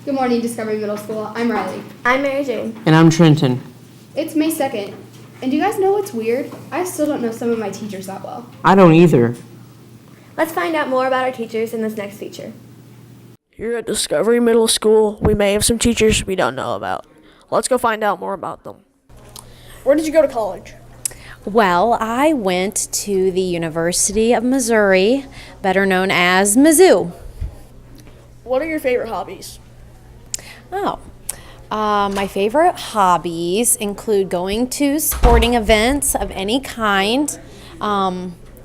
Good morning, Discovery Middle School. I'm Riley. I'm Mary Jane. And I'm Trenton. It's May 2nd, and do you guys know what's weird? I still don't know some of my teachers that well. I don't either. Let's find out more about our teachers in this next feature. Here at Discovery Middle School, we may have some teachers we don't know about. Let's go find out more about them. Where did you go to college? Well, I went to the University of Missouri, better known as Mizzou. What are your favorite hobbies? My favorite hobbies include going to sporting events of any kind.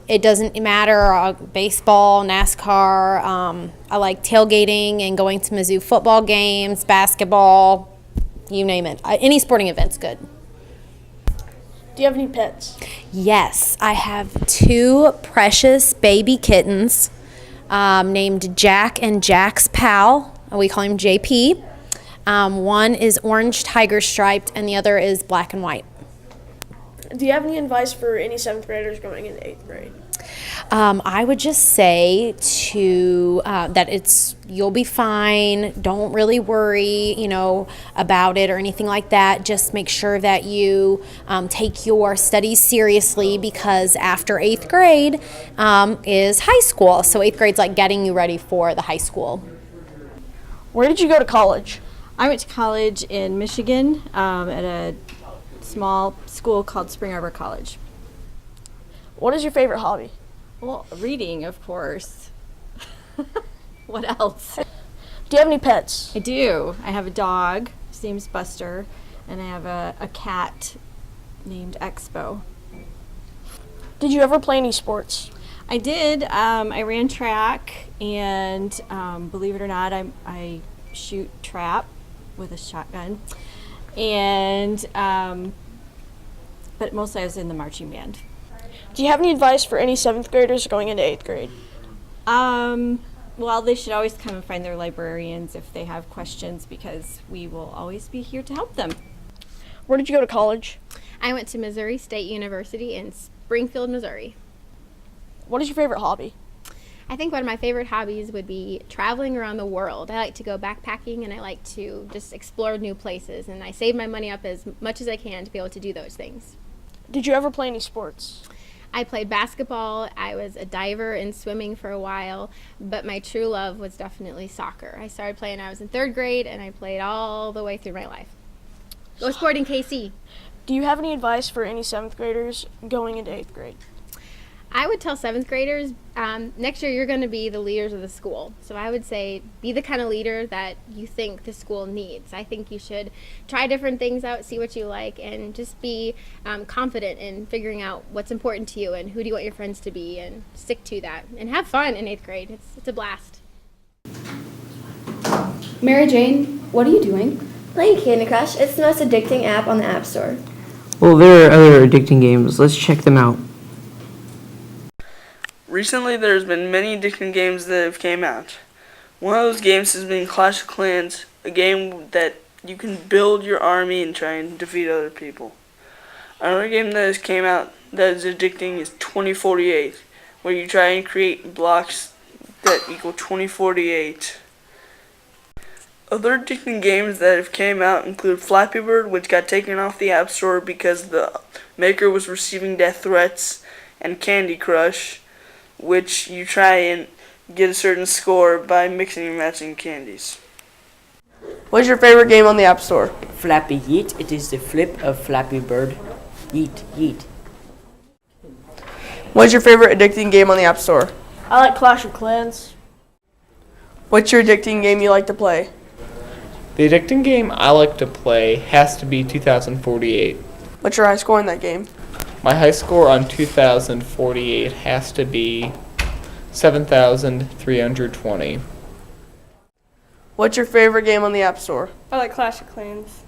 It doesn't matter, baseball, NASCAR. I like tailgating and going to Mizzou football games, basketball, you name it. Any sporting event's good. Do you have any pets? Yes, I have two precious baby kittens named Jack and Jack's Pal. We call him JP. One is orange tiger striped and the other is black and white. Do you have any advice for any 7th graders going into 8th grade? I would just say that you'll be fine. Don't really worry, about it or anything like that. Just make sure that you take your studies seriously, because after 8th grade is high school. So 8th grade's like getting you ready for the high school. Where did you go to college? I went to college in Michigan at a small school called Spring Arbor College. What is your favorite hobby? Well, reading, of course. What else? Do you have any pets? I do. I have a dog. His name's Buster. And I have a cat named Expo. Did you ever play any sports? I did. I ran track, and believe it or not, I shoot trap with a shotgun. And but mostly I was in the marching band. Do you have any advice for any 7th graders going into 8th grade? Well, they should always come and find their librarians if they have questions, because we will always be here to help them. Where did you go to college? I went to Missouri State University in Springfield, Missouri. What is your favorite hobby? I think one of my favorite hobbies would be traveling around the world. I like to go backpacking and I like to just explore new places, and I save my money up as much as I can to be able to do those things. Did you ever play any sports? I played basketball, I was a diver in swimming for a while, but my true love was definitely soccer. I started playing when I was in 3rd grade, and I played all the way through my life. Go Sporting KC. Do you have any advice for any 7th graders going into 8th grade? I would tell 7th graders, next year you're going to be the leaders of the school. So I would say be the kind of leader that you think the school needs. I think you should try different things out, see what you like, and just be confident in figuring out what's important to you and who do you want your friends to be, and stick to that. And have fun in 8th grade. It's a blast. Mary Jane, what are you doing? Playing Candy Crush. It's the most addicting app on the App Store. Well, there are other addicting games. Let's check them out. Recently, there's been many addicting games that have came out. One of those games has been Clash of Clans, a game that you can build your army and try and defeat other people. Another game that has came out that is addicting is 2048, where you try and create blocks that equal 2048. Other addicting games that have came out include Flappy Bird, which got taken off the App Store because the maker was receiving death threats, and Candy Crush, which you try and get a certain score by mixing and matching candies. What is your favorite game on the App Store? Flappy Yeet. It is the flip of Flappy Bird. Yeet, yeet. What is your favorite addicting game on the App Store? I like Clash of Clans. What's your addicting game you like to play? The addicting game I like to play has to be 2048. What's your high score in that game? My high score on 2048 has to be 7,320. What's your favorite game on the App Store? I like Clash of Clans.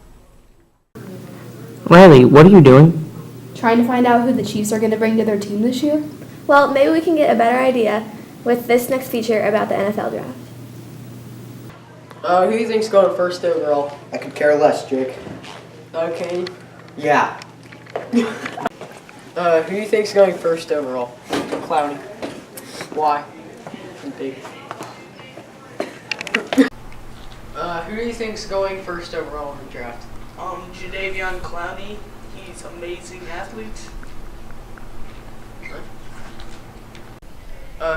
Riley, what are you doing? Trying to find out who the Chiefs are going to bring to their team this year? Well, maybe we can get a better idea with this next feature about the NFL draft. Who do you think's going first overall? I could care less, Jake. Okay. Yeah. Who do you think's going first overall? Clowney. Why? Big. Who Who do you think's going first overall in the draft? Jadeveon Clowney. He's amazing athlete.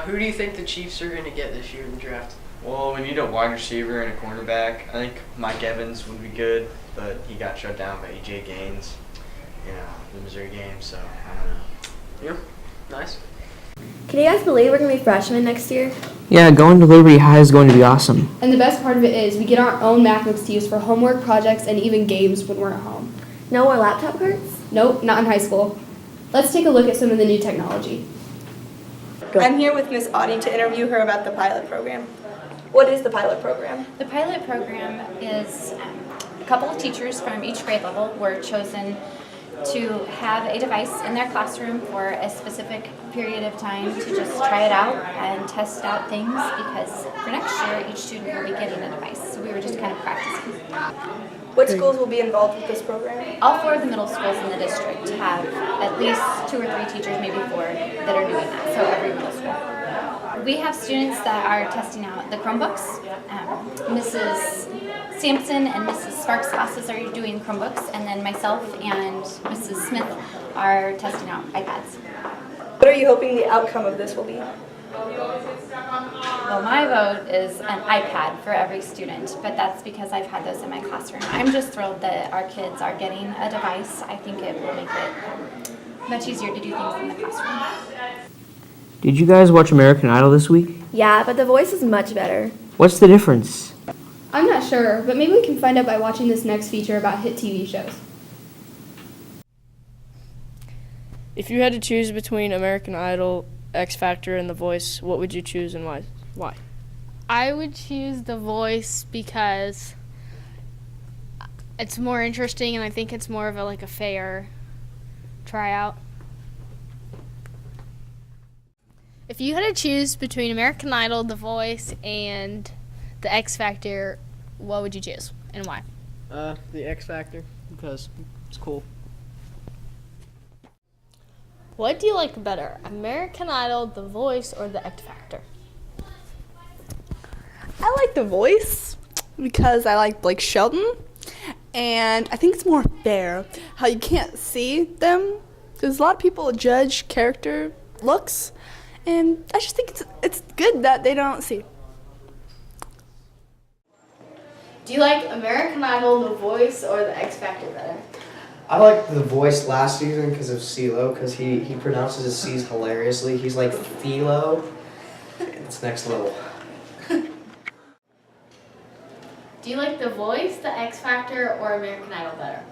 Who do you think the Chiefs are going to get this year in the draft? Well, we need a wide receiver and a cornerback. I think Mike Evans would be good, but he got shut down by AJ Gaines in the Missouri game, so I don't know. Yeah, nice. Can you guys believe we're going to be freshmen next year? Yeah, going to Liberty High is going to be awesome. And the best part of it is we get our own MacBooks to use for homework, projects, and even games when we're at home. No more laptop carts? Nope, not in high school. Let's take a look at some of the new technology. I'm here with Miss Audie to interview her about the pilot program. What is the pilot program? The pilot program is a couple of teachers from each grade level were chosen to have a device in their classroom for a specific period of time to just try it out and test out things, because for next year each student will be getting a device. So we were just kind of practicing. What schools will be involved with this program? All 4 of the middle schools in the district have at least 2 or 3 teachers, maybe 4, that are doing that, so every middle school. We have students that are testing out the Chromebooks. Mrs. Sampson and Mrs. Sparks' classes are doing Chromebooks, and then myself and Mrs. Smith are testing out iPads. What are you hoping the outcome of this will be? Well, my vote is an iPad for every student, but that's because I've had those in my classroom. I'm just thrilled that our kids are getting a device. I think it will make it much easier to do things in the classroom. Did you guys watch American Idol this week? Yeah, but The Voice is much better. What's the difference? I'm not sure, but maybe we can find out by watching this next feature about hit TV shows. If you had to choose between American Idol, X Factor, and The Voice, what would you choose and why? I would choose The Voice because it's more interesting, and I think it's more of a fair tryout. If you had to choose between American Idol, The Voice, and the X Factor, what would you choose and why? The X Factor, because it's cool. What do you like better, American Idol, The Voice, or the X Factor? I like The Voice because I like Blake Shelton, and I think it's more fair how you can't see them, because a lot of people judge character looks, and I just think it's good that they don't see. Do you like American Idol, The Voice, or the X Factor better? I liked The Voice last season because of CeeLo, because he pronounces his C's hilariously. He's like Philo. It's next level. Do you like The Voice, the X Factor, or American Idol better?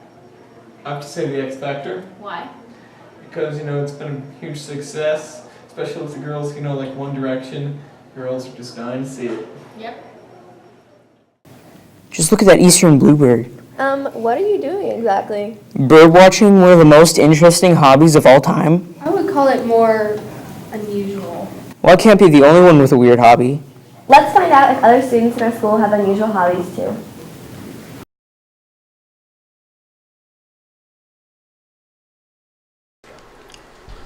I have to say the X Factor, Why? because it's been a huge success, especially with the girls, like One Direction. Girls are just dying to see it. Yep. Just look at that eastern bluebird. What are you doing exactly? Bird watching, one of the most interesting hobbies of all time. I would call it more unusual. Well, I can't be the only one with a weird hobby. Let's find out if other students in our school have unusual hobbies too.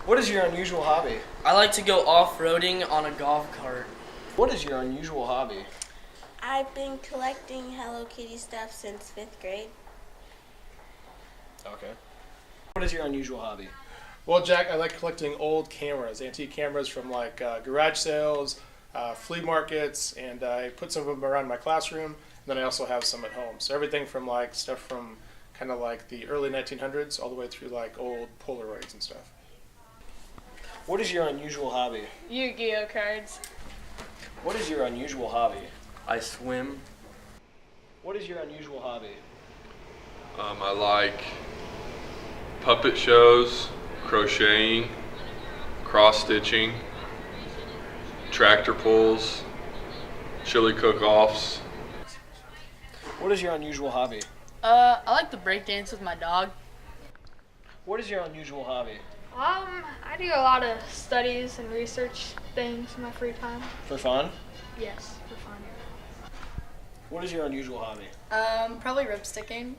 What is your unusual hobby? I like to go off-roading on a golf cart. What is your unusual hobby? I've been collecting Hello Kitty stuff since 5th grade. Okay. What is your unusual hobby? Well, Jack, I like collecting old cameras, antique cameras from garage sales, flea markets, and I put some of them around my classroom, and then I also have some at home. So everything from stuff from kind of the early 1900s all the way through old Polaroids and stuff. What is your unusual hobby? Yu-Gi-Oh cards. What is your unusual hobby? I swim. What is your unusual hobby? I like puppet shows, crocheting, cross-stitching, tractor pulls, chili cook-offs. What is your unusual hobby? I like to break dance with my dog. What is your unusual hobby? I do a lot of studies and research things in my free time. For fun? Yes, for fun. What is your unusual hobby? Probably rib sticking.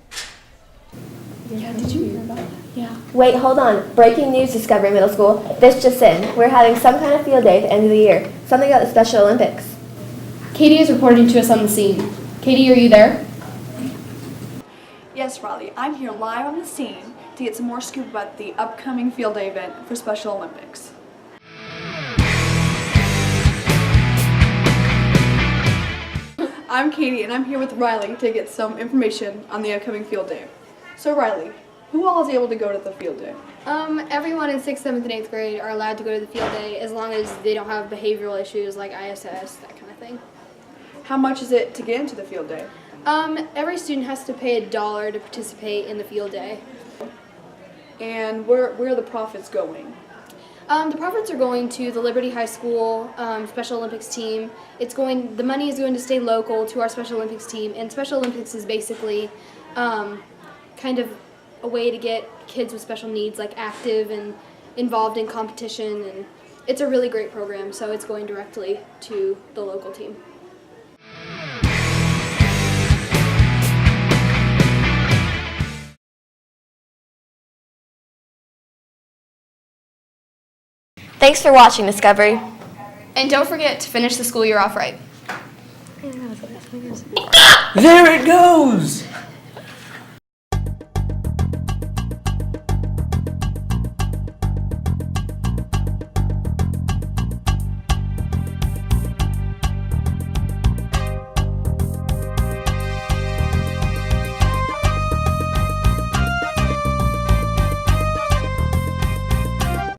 Yeah, did you hear about that? Yeah. Wait, hold on. Breaking news, Discovery Middle School. This just in. We're having some kind of field day at the end of the year. Something about the Special Olympics. Katie is reporting to us on the scene. Katie, are you there? Yes, Riley, I'm here live on the scene to get some more scoop about the upcoming field day event for Special Olympics. I'm Katie, and I'm here with Riley to get some information on the upcoming field day. So Riley, who all is able to go to the field day? Everyone in 6th, 7th, and 8th grade are allowed to go to the field day as long as they don't have behavioral issues like ISS, that kind of thing. How much is it to get into the field day? Every student has to pay $1 to participate in the field day. And where are the profits going? The profits are going to the Liberty High School Special Olympics team. The money is going to stay local to our Special Olympics team, and Special Olympics is basically kind of a way to get kids with special needs like active and involved in competition, and it's a really great program, so it's going directly to the local team. Thanks for watching, Discovery. And don't forget to finish the school year off right. There it goes!